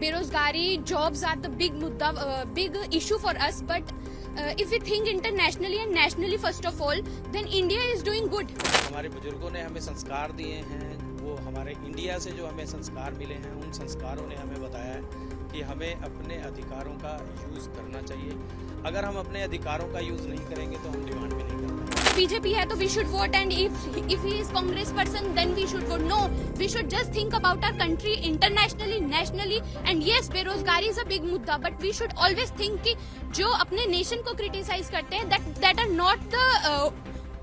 Berozgari, jobs are the big issue for us. But if we think internationally and nationally, first of all, then India is doing good. हमारे बुजुर्गों ने हमें संस्कार दिए हैं, वो हमारे इंडिया से जो हमें संस्कार मिले हैं, उन संस्कारों ने हमें बताया है कि हमें अपने अधिकारों का यूज़ करना चाहिए. अगर हम अपने अधिकारों का यूज़ नहीं करेंगे तो हम डिमांड भी नहीं कर पाएंगे. BJP है तो we should vote, and if he is Congress person, then we should vote. No, we should just think about our country internationally, nationally, and yes, बेरोजगारी is a big मुद्दा, but we should always think कि जो अपने nation को criticize करते हैं, that are not the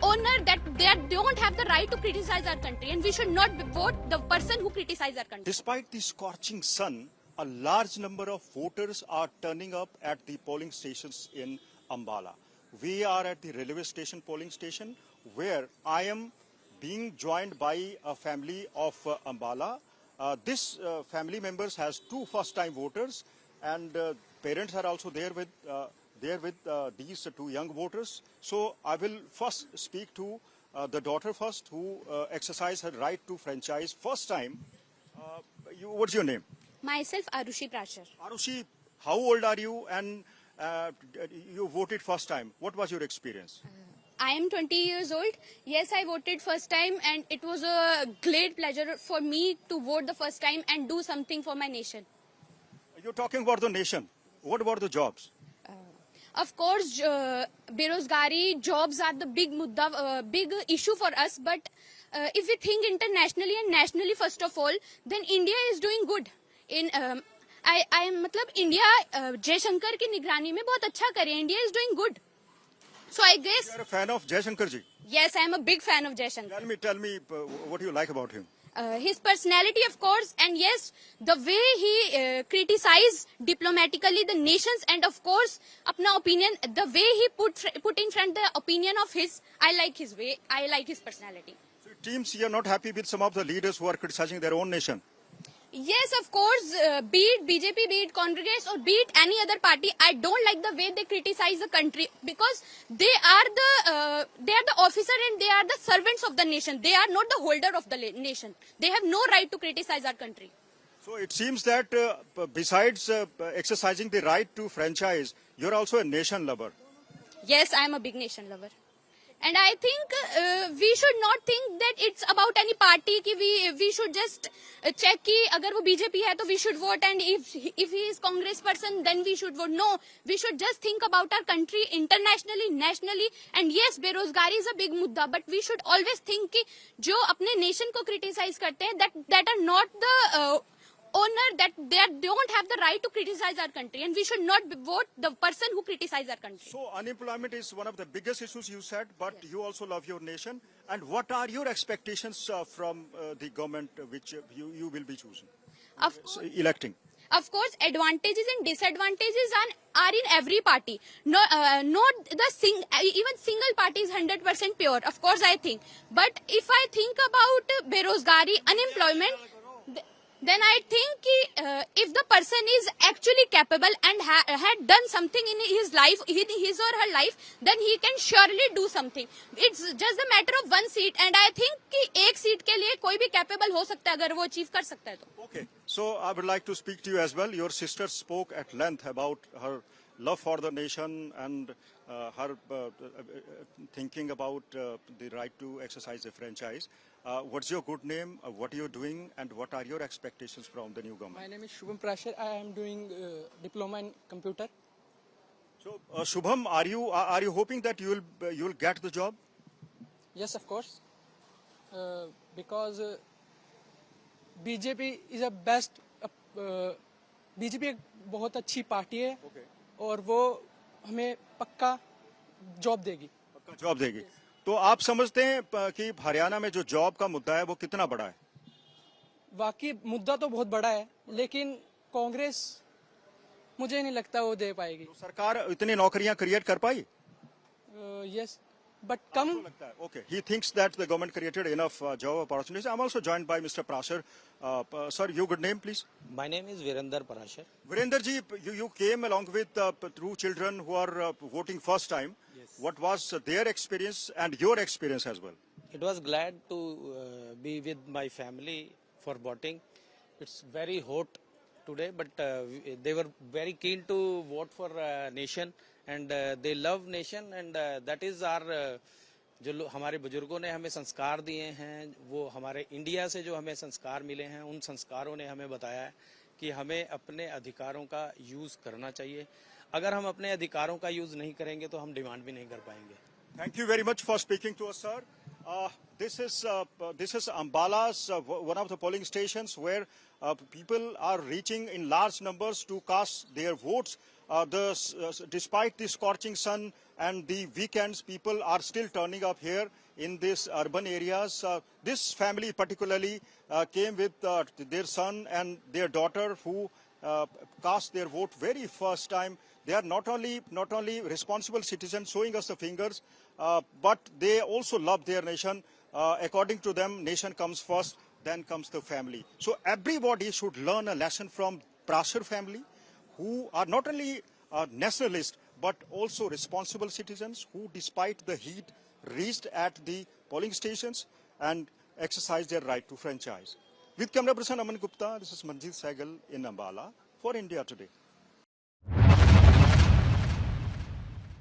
owner, that they don't have the right to criticize our country, and we should not vote the person who criticize our country. Despite the scorching sun, a large number of voters are turning up at the polling stations in Ambala. We are at the railway station polling station where I am being joined by a family of Ambala. This family members has two first-time voters, and parents are also there with these two young voters. So I will first speak to the daughter first, who exercised her right to franchise first time. What's your name? Myself, Arushi Prashar. Arushi, how old are you, and you voted first time? What was your experience? I am 20 years old. Yes, I voted first time, and it was a great pleasure for me to vote the first time and do something for my nation. You're talking about the nation. What about the jobs? Of course, बेरोजगारी, jobs are the big issue for us. But if we think internationally and nationally, first of all, then India is doing good. मतलब India Jaishankar की निगरानी में बहुत अच्छा करे. India is doing good. So I guess. You are a fan of Jayashankar ji? Yes, I am a big fan of Jayashankar. Tell me what you like about him. His personality, of course, and yes, the way he criticized diplomatically the nations, and of course, अपना opinion, the way he put in front the opinion of his, I like his way, I like his personality. So it seems you are not happy with some of the leaders who are criticizing their own nation. Yes, of course, be it BJP, be it Congress, or be it any other party, I don't like the way they criticize the country, because they are the officer and they are the servants of the nation. They are not the holder of the nation. They have no right to criticize our country. So it seems that besides exercising the right to franchise, you're also a nation lover. Yes, I am a big nation lover. And I think we should not think that it's about any party. Ki we should just check कि अगर वो BJP है तो we should vote, and if he is Congress person then we should vote. No, we should just think about our country internationally, nationally, and yes, बेरोजगारी is a big मुद्दा, but we should always think कि जो अपने nation को criticize करते हैं, that are not the owner, that they don't have the right to criticize our country, and we should not vote the person who criticize our country. So unemployment is one of the biggest issues you said, but yes, you also love your nation. And what are your expectations from the government which you will be choosing, electing? Of course, advantages and disadvantages are in every party. Not even single party is 100% pure. Of course, I think. But if I think about berozgari, unemployment, then I think if the person is actually capable and had done something in his life, his or her life, then he can surely do something. It's just a matter of one seat, and I think कि एक seat के लिए कोई भी capable हो सकता है अगर वो achieve कर सकता है तो. Okay, so I would like to speak to you as well. Your sister spoke at length about her love for the nation and her thinking about the right to exercise a franchise. What's your good name? What are you doing? And what are your expectations from the new government? My name is Shubham Prashar. I am doing diploma in computer. So, Shubham, are you hoping that you will get the job? Yes, of course. Because BJP is a best. BJP एक बहुत अच्छी party है. Okay. और वो हमें पक्का job देगी. पक्का जॉब देगी. तो आप समझते हैं कि हरियाणा में जो जॉब का मुद्दा है वो कितना बड़ा है? वाकई मुद्दा तो बहुत बड़ा है, लेकिन कांग्रेस मुझे नहीं लगता वो दे पाएगी. तो सरकार इतनी नौकरियां क्रिएट कर पाई? Yes, but come. Okay, he thinks that the government created enough job opportunities. I'm also joined by Mr. Prashar. Sir, your good name, please. My name is Virender Parashar. Virender ji, you came along with two children who are voting first time. Yes. What was their experience and your experience as well? It was glad to be with my family for voting. It's very hot today, but they were very keen to vote for nation, and they love nation, and that is our जो हमारे बुजुर्गों ने हमें संस्कार दिए हैं, वो हमारे इंडिया से जो हमें संस्कार मिले हैं, उन संस्कारों ने हमें बताया है कि हमें अपने अधिकारों का यूज करना चाहिए. अगर हम अपने अधिकारों का यूज नहीं करेंगे तो हम डिमांड भी नहीं कर पाएंगे. Thank you very much for speaking to us, sir. This is Ambala's one of the polling stations where people are reaching in large numbers to cast their votes. Despite the scorching sun and the weekends, people are still turning up here in these urban areas. This family particularly came with their son and their daughter who cast their vote very first time. They are not only responsible citizens showing us the fingers, but they also love their nation. According to them, nation comes first, then comes the family. So everybody should learn a lesson from Prashar family, who are not only nationalists, but also responsible citizens who, despite the heat, reached at the polling stations and exercised their right to franchise. With camera person Aman Gupta, this is Manjeet Sehgal in Ambala for India Today.